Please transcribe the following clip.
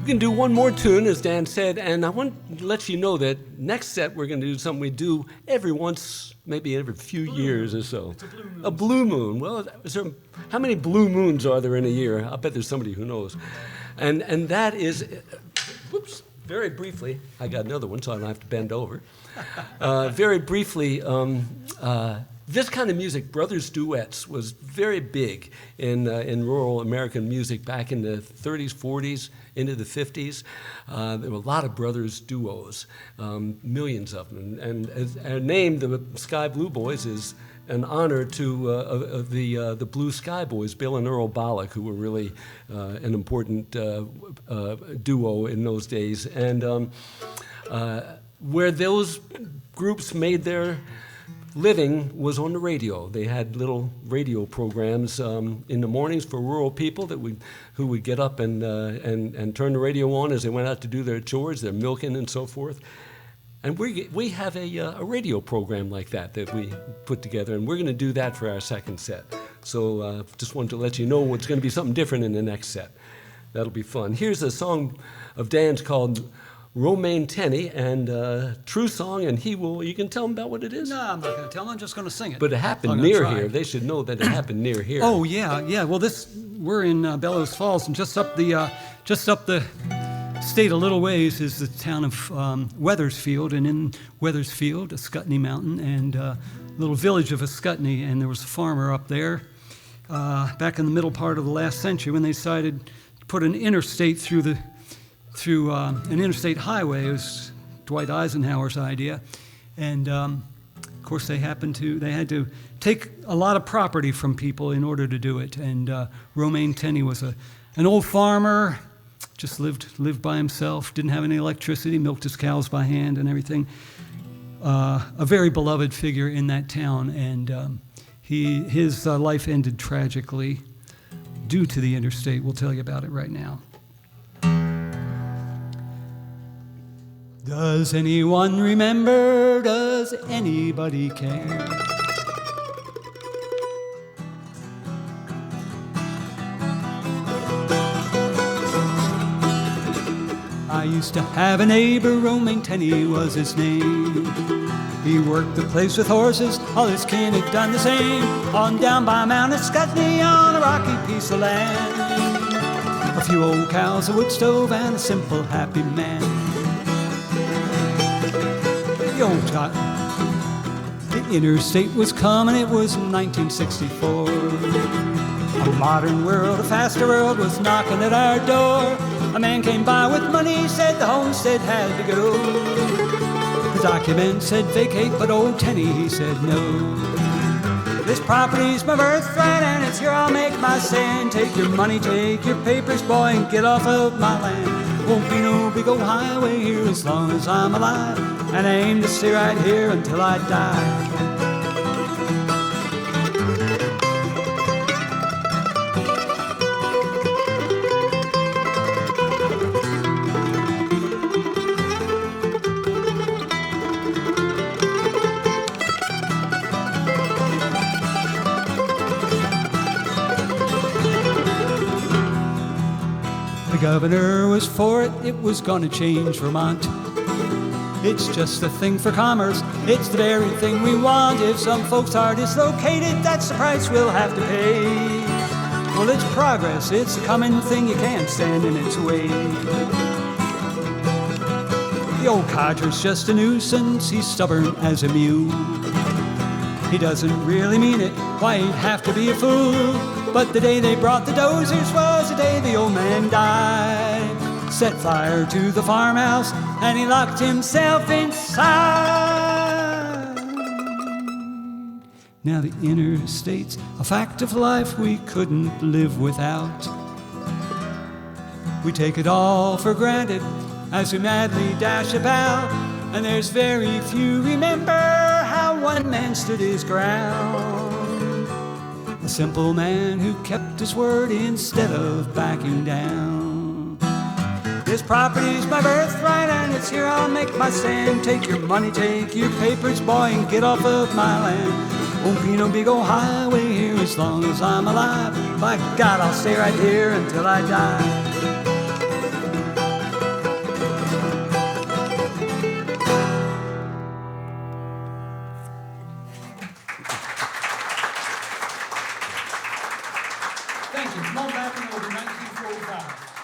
We can do one more tune, as Dan said, and I want to let you know that next set we're going to do something we do every once, maybe every few years or so. It's a blue moon. A blue moon. Well, how many blue moons are there in a year? I bet there's somebody who knows. And that is, whoops, very briefly, I got another one, so I don't have to bend over. Very briefly, this kind of music, brothers duets, was very big in rural American music back in the 30s, 40s, into the 50s. There were a lot of brothers duos, millions of them. And our name, the Sky Blue Boys, is an honor to the Blue Sky Boys, Bill and Earl Bollock, who were really an important duo in those days. And where those groups made their living was on the radio. They had little radio programs in the mornings for rural people who would get up and turn the radio on as they went out to do their chores, their milking and so forth. And we have a radio program like that we put together, and we're going to do that for our second set. So just wanted to let you know it's going to be something different in the next set. That'll be fun. Here's a song of Dan's called Romaine Tenney, and true song, and you can tell them about what it is? No, I'm not going to tell them. I'm just going to sing it. But it happened near here. They should know that it happened near here. Oh, yeah. Well, we're in Bellows Falls, and just up the state a little ways is the town of Weathersfield, and in Weathersfield, Ascutney Mountain, and a little village of Ascutney, and there was a farmer up there back in the middle part of the last century when they decided to put an interstate through an interstate highway. It was Dwight Eisenhower's idea, and of course they had to take a lot of property from people in order to do it. And Romaine Tenney was an old farmer, just lived by himself, didn't have any electricity, milked his cows by hand and everything. A very beloved figure in that town, and his life ended tragically due to the interstate. We'll tell you about it right now. Does anyone remember? Does anybody care? I used to have a neighbor, Romaine Tenney was his name. He worked the place with horses, all his kin had done the same. On down by Mount Ascutney on a rocky piece of land. A few old cows, a wood stove, and a simple happy man. The interstate was coming, it was 1964. A modern world, a faster world was knocking at our door. A man came by with money, said the homestead had to go. The document said vacate, but old Tenney, he said no. This property's my birthright, and it's here I'll make my stand. Take your money, take your papers, boy, and get off of my land. Won't be no big old highway here as long as I'm alive, and I aim to stay right here until I die. The governor was for it, it was gonna change Vermont. It's just a thing for commerce, it's the very thing we want. If some folks are dislocated, that's the price we'll have to pay. Well, it's progress, it's a coming thing, you can't stand in its way. The old codger's just a nuisance, he's stubborn as a mule. He doesn't really mean it, why he'd have to be a fool. But the day they brought the dozers was the day the old man died. Set fire to the farmhouse and he locked himself inside. Now the interstate's a fact of life we couldn't live without. We take it all for granted as we madly dash about, and there's very few remember how one man stood his ground. A simple man who kept his word instead of backing down. This property's my birthright and it's here I'll make my stand. Take your money, take your papers, boy, and get off of my land. Won't be no big old highway here as long as I'm alive. By God, I'll stay right here until I die. Thank you. Come on back in over 1945.